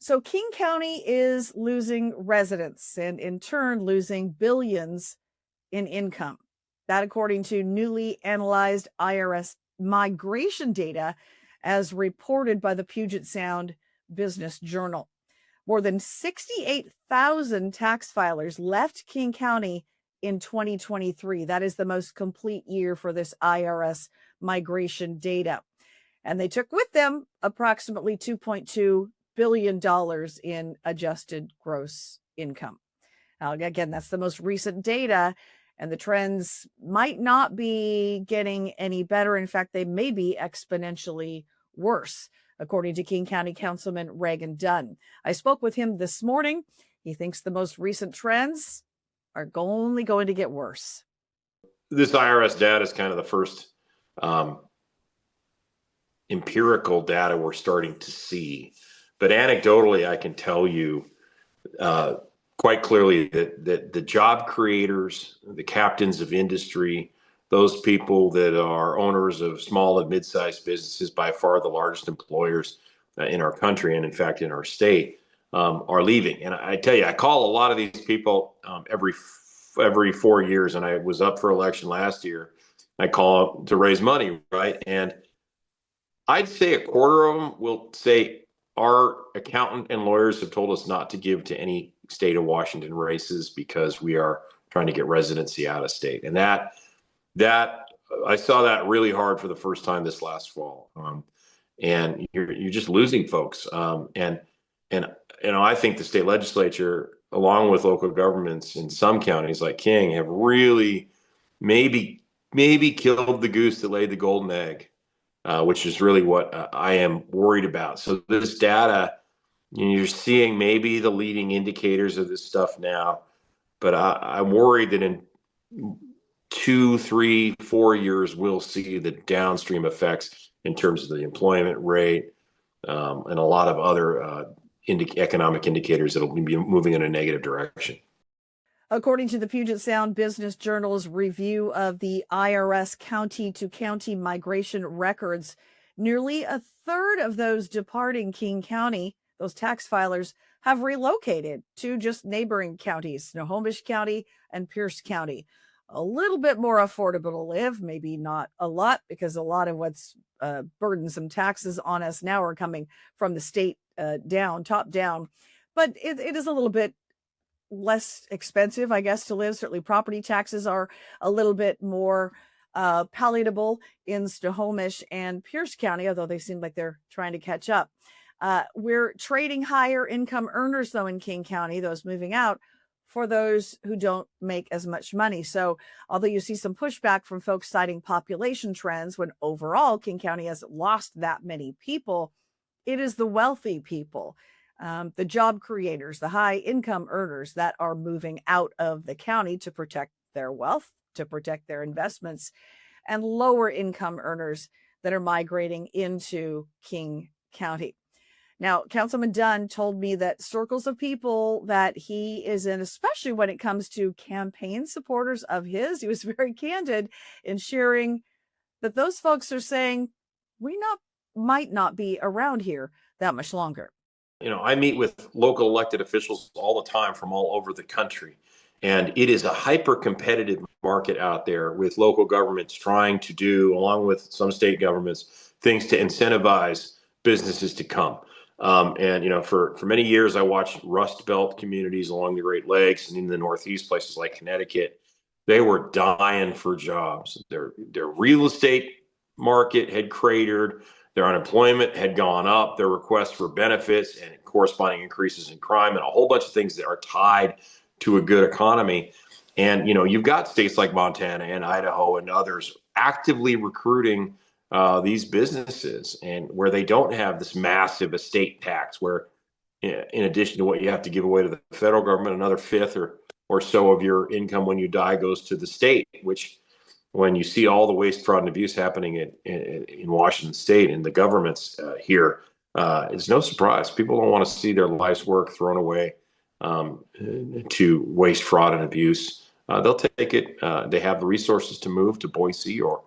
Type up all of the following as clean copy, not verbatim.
So King County is losing residents and in turn losing billions in income. That according to newly analyzed IRS migration data as reported by the Puget Sound Business Journal. More than 68,000 tax filers left King County in 2023. That is the most complete year for this IRS migration data. And they took with them approximately $2.2 billion in adjusted gross income. Now, again, that's the most recent data, and the trends might not be getting any better. In fact, they may be exponentially worse, according to King County Councilman Reagan Dunn. I spoke with him this morning. He thinks the most recent trends are only going to get worse. This IRS data is kind of the first empirical data we're starting to see. But anecdotally, I can tell you quite clearly that the job creators, the captains of industry, those people that are owners of small and mid-sized businesses, by far the largest employers in our country and in fact in our state, are leaving. And I tell you, I call a lot of these people every 4 years, and I was up for election last year. I call to raise money, right? And I'd say a quarter of them will say our accountant and lawyers have told us not to give to any state of Washington races because we are trying to get residency out of state. And that I saw that really hard for the first time this last fall. And you're just losing folks. And I think the state legislature, along with local governments in some counties like King, have really maybe killed the goose that laid the golden egg. Which is really what I am worried about. So this data, you're seeing maybe the leading indicators of this stuff now, but I'm worried that in 2, 3, 4 years, we'll see the downstream effects in terms of the employment rate and a lot of other economic indicators that will be moving in a negative direction. According to the Puget Sound Business Journal's review of the IRS county-to-county migration records, nearly a third of those departing King County, those tax filers, have relocated to just neighboring counties, Snohomish County and Pierce County. A little bit more affordable to live, maybe not a lot, because a lot of what's burdensome taxes on us now are coming from the state top down. But it is a little bit less expensive, I guess, to live. Certainly property taxes are a little bit more palatable in Snohomish and Pierce County, although they seem like they're trying to catch up. We're trading higher income earners, though, in King County, those moving out, for those who don't make as much money. So although you see some pushback from folks citing population trends, when overall King County hasn't lost that many people, it is the wealthy people, the job creators, the high income earners that are moving out of the county to protect their wealth, to protect their investments, and lower income earners that are migrating into King County. Now, Councilman Dunn told me that circles of people that he is in, especially when it comes to campaign supporters of his, he was very candid in sharing that those folks are saying might not be around here that much longer. I meet with local elected officials all the time from all over the country, and it is a hyper competitive market out there with local governments trying to do, along with some state governments, things to incentivize businesses to come. For many years, I watched Rust Belt communities along the Great Lakes and in the Northeast, places like Connecticut. They were dying for jobs. Their real estate market had cratered. Their unemployment had gone up, their requests for benefits and corresponding increases in crime and a whole bunch of things that are tied to a good economy. And, you've got states like Montana and Idaho and others actively recruiting these businesses, and where they don't have this massive estate tax where, in addition to what you have to give away to the federal government, another fifth or so of your income when you die goes to the state, which, when you see all the waste, fraud, and abuse happening in Washington State and the governments here, it's no surprise. People don't want to see their life's work thrown away to waste, fraud, and abuse. They'll take it. They have the resources to move to Boise or,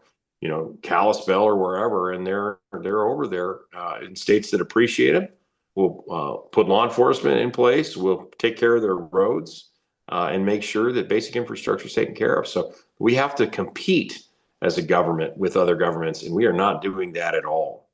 Kalispell or wherever, and they're over there in states that appreciate it, We'll put law enforcement in place. We'll take care of their roads and make sure that basic infrastructure is taken care of. So we have to compete as a government with other governments, and we are not doing that at all.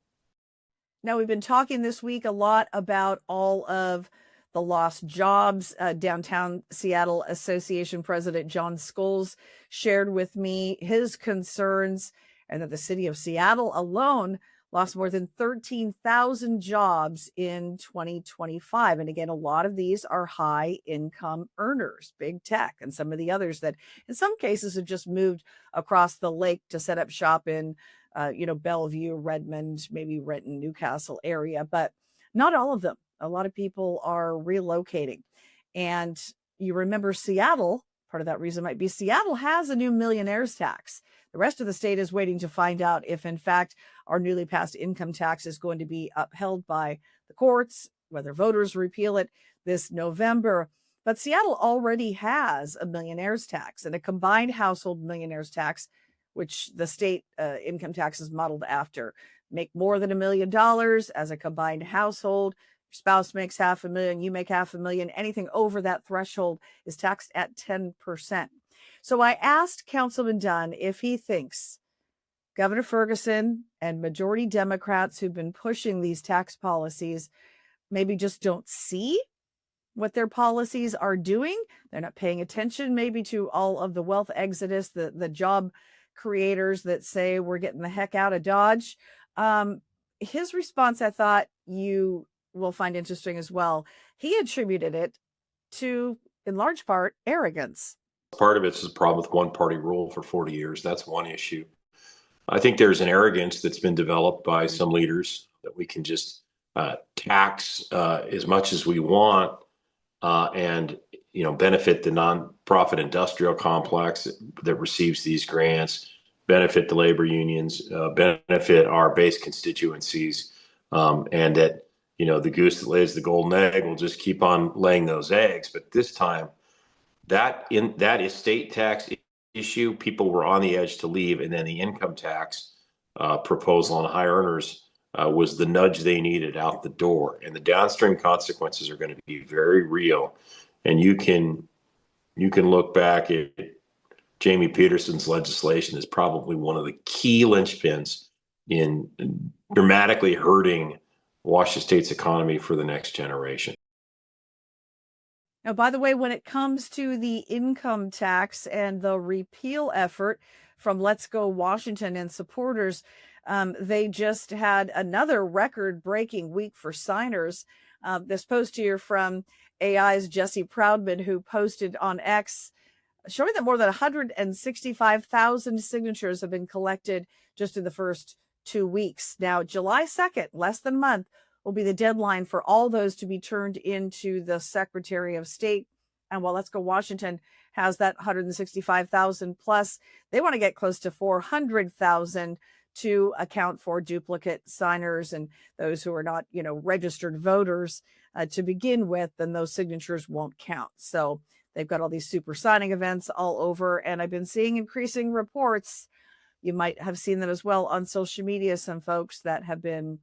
Now, we've been talking this week a lot about all of the lost jobs. Downtown Seattle Association President John Scholes shared with me his concerns, and that the city of Seattle alone lost more than 13,000 jobs in 2025. And again, a lot of these are high income earners, big tech, and some of the others that in some cases have just moved across the lake to set up shop in Bellevue, Redmond, maybe Renton, Newcastle area, but not all of them. A lot of people are relocating. And you remember Seattle, part of that reason might be Seattle has a new millionaires tax. The rest of the state is waiting to find out if, in fact, our newly passed income tax is going to be upheld by the courts, whether voters repeal it this November. But Seattle already has a millionaires tax and a combined household millionaires tax, which the state income tax is modeled after. Make more than $1 million as a combined household. Your spouse makes $500,000, you make $500,000. Anything over that threshold is taxed at 10%. So I asked Councilman Dunn if he thinks Governor Ferguson and majority Democrats who've been pushing these tax policies maybe just don't see what their policies are doing. They're not paying attention maybe to all of the wealth exodus, the job creators that say we're getting the heck out of Dodge. His response, I thought you will find interesting as well. He attributed it to, in large part, arrogance. Part of it's a problem with one party rule for 40 years. That's one issue. I think there's an arrogance that's been developed by some leaders that we can just tax as much as we want and benefit the nonprofit industrial complex that receives these grants, benefit the labor unions, benefit our base constituencies, and that the goose that lays the golden egg will just keep on laying those eggs. But this time, that estate tax issue, people were on the edge to leave, and then the income tax proposal on high earners was the nudge they needed out the door. And the downstream consequences are going to be very real. And you can look back at Jamie Peterson's legislation as probably one of the key linchpins in dramatically hurting Washington State's economy for the next generation. Now, by the way, when it comes to the income tax and the repeal effort from Let's Go Washington and supporters, they just had another record-breaking week for signers. This post here from AI's Jesse Proudman, who posted on X, showing that more than 165,000 signatures have been collected just in the first 2 weeks. Now, July 2nd, less than a month, will be the deadline for all those to be turned into the Secretary of State. And while Let's Go Washington has that 165,000 plus, they want to get close to 400,000 to account for duplicate signers and those who are not, registered voters to begin with, then those signatures won't count. So they've got all these super signing events all over. And I've been seeing increasing reports. You might have seen them as well on social media, some folks that have been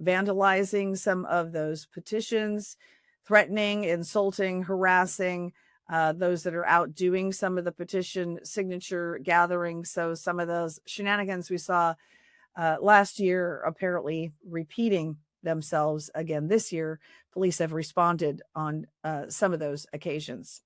vandalizing some of those petitions, threatening, insulting, harassing those that are out doing some of the petition signature gathering. So some of those shenanigans we saw last year apparently repeating themselves again this year. Police have responded on some of those occasions.